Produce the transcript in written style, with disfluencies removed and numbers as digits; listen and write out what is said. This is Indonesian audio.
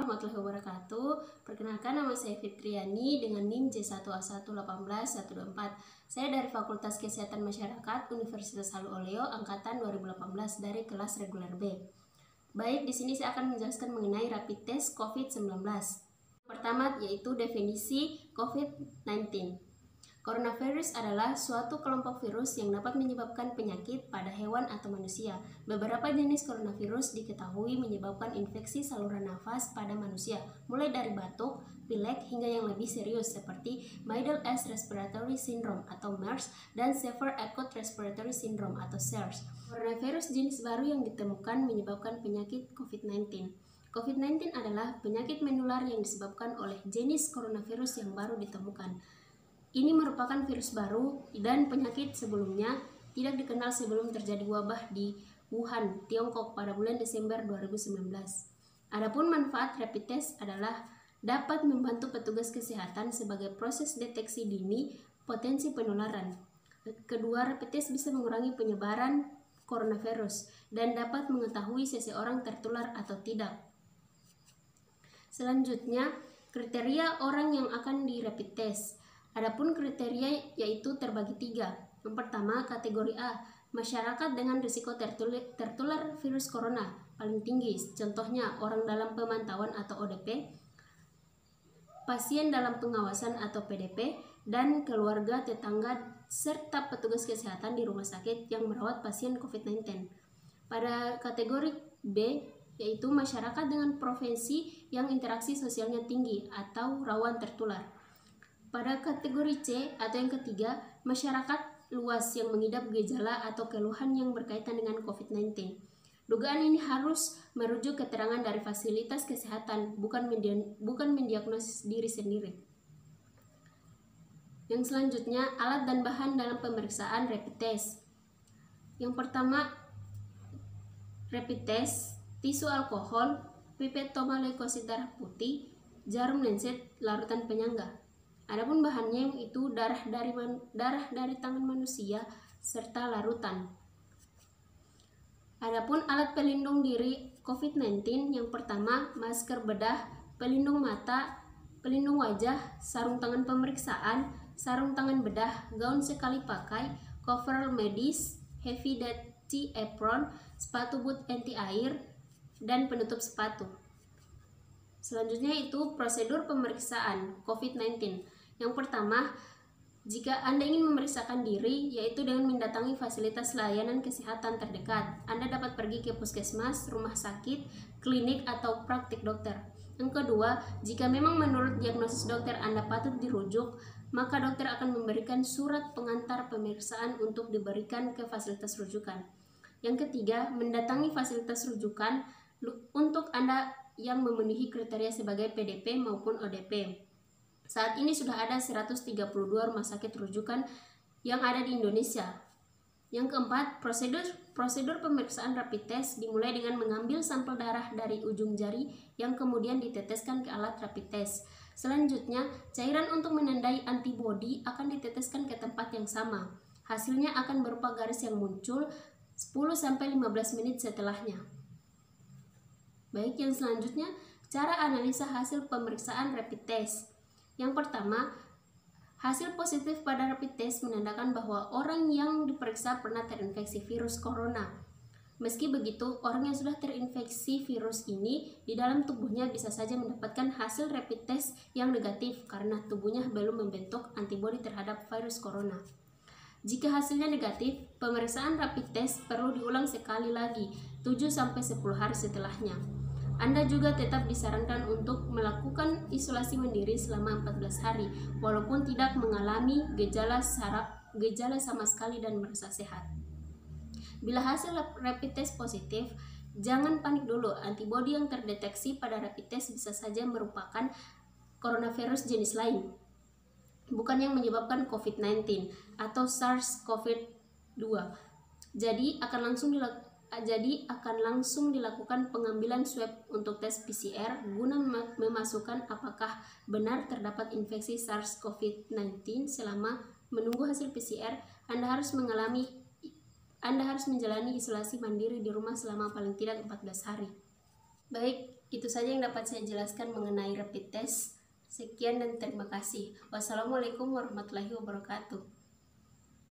warahmatullahi wabarakatuh. Perkenalkan, nama saya Fitriani dengan NIM J1A1181124. Saya dari Fakultas Kesehatan Masyarakat Universitas Halu Oleo angkatan 2018 dari kelas reguler B. Baik, di sini saya akan menjelaskan mengenai rapid test COVID-19. Pertama yaitu definisi COVID-19. Coronavirus adalah suatu kelompok virus yang dapat menyebabkan penyakit pada hewan atau manusia. Beberapa jenis coronavirus diketahui menyebabkan infeksi saluran nafas pada manusia, mulai dari batuk, pilek, hingga yang lebih serius seperti Middle East Respiratory Syndrome atau MERS dan Severe Acute Respiratory Syndrome atau SARS. Coronavirus jenis baru yang ditemukan menyebabkan penyakit COVID-19. COVID-19 adalah penyakit menular yang disebabkan oleh jenis coronavirus yang baru ditemukan. Ini merupakan virus baru dan penyakit sebelumnya tidak dikenal sebelum terjadi wabah di Wuhan, Tiongkok pada bulan Desember 2019. Adapun manfaat rapid test adalah dapat membantu petugas kesehatan sebagai proses deteksi dini potensi penularan. Kedua, rapid test bisa mengurangi penyebaran coronavirus dan dapat mengetahui seseorang tertular atau tidak. Selanjutnya, kriteria orang yang akan di rapid test. Adapun kriteria yaitu terbagi 3. Yang pertama, kategori A, masyarakat dengan risiko tertular virus corona paling tinggi, contohnya orang dalam pemantauan atau ODP, pasien dalam pengawasan atau PDP, dan keluarga, tetangga, serta petugas kesehatan di rumah sakit yang merawat pasien COVID-19. Pada kategori B, yaitu masyarakat dengan profesi yang interaksi sosialnya tinggi atau rawan tertular. Pada kategori C atau yang ketiga, masyarakat luas yang mengidap gejala atau keluhan yang berkaitan dengan COVID-19. Dugaan ini harus merujuk keterangan dari fasilitas kesehatan, bukan mendiagnosis diri sendiri. Yang selanjutnya, alat dan bahan dalam pemeriksaan rapid test. Yang pertama, rapid test, tisu alkohol, pipet tomaleukosit darah putih, jarum lenset, larutan penyangga. Adapun bahannya yaitu darah dari tangan manusia serta larutan. Adapun alat pelindung diri COVID-19, yang pertama masker bedah, pelindung mata, pelindung wajah, sarung tangan pemeriksaan, sarung tangan bedah, gaun sekali pakai, coverall medis, heavy duty apron, sepatu boot anti air, dan penutup sepatu. Selanjutnya itu prosedur pemeriksaan COVID-19. Yang pertama, jika Anda ingin memeriksakan diri, yaitu dengan mendatangi fasilitas layanan kesehatan terdekat, Anda dapat pergi ke puskesmas, rumah sakit, klinik, atau praktik dokter. Yang kedua, jika memang menurut diagnosis dokter Anda patut dirujuk, maka dokter akan memberikan surat pengantar pemeriksaan untuk diberikan ke fasilitas rujukan. Yang ketiga, mendatangi fasilitas rujukan untuk Anda yang memenuhi kriteria sebagai PDP maupun ODP. Saat ini sudah ada 132 rumah sakit rujukan yang ada di Indonesia. Yang keempat, prosedur pemeriksaan rapid test dimulai dengan mengambil sampel darah dari ujung jari yang kemudian diteteskan ke alat rapid test. Selanjutnya, cairan untuk menandai antibodi akan diteteskan ke tempat yang sama. Hasilnya akan berupa garis yang muncul 10-15 menit setelahnya. Baik, yang selanjutnya, cara analisa hasil pemeriksaan rapid test. Yang pertama, hasil positif pada rapid test menandakan bahwa orang yang diperiksa pernah terinfeksi virus corona. Meski begitu, orang yang sudah terinfeksi virus ini di dalam tubuhnya bisa saja mendapatkan hasil rapid test yang negatif karena tubuhnya belum membentuk antibodi terhadap virus corona. Jika hasilnya negatif, pemeriksaan rapid test perlu diulang sekali lagi 7-10 hari setelahnya. Anda juga tetap disarankan untuk melakukan isolasi mandiri selama 14 hari, walaupun tidak mengalami gejala sama sekali dan merasa sehat. Bila hasil rapid test positif, jangan panik dulu. Antibodi yang terdeteksi pada rapid test bisa saja merupakan coronavirus jenis lain, bukan yang menyebabkan COVID-19 atau SARS-CoV-2. Jadi akan langsung dilakukan pengambilan swab untuk tes PCR guna memasukkan apakah benar terdapat infeksi SARS-CoV-19. Selama menunggu hasil PCR, Anda harus menjalani isolasi mandiri di rumah selama paling tidak 14 hari. Baik, itu saja yang dapat saya jelaskan mengenai rapid test. Sekian dan terima kasih. Wassalamualaikum warahmatullahi wabarakatuh.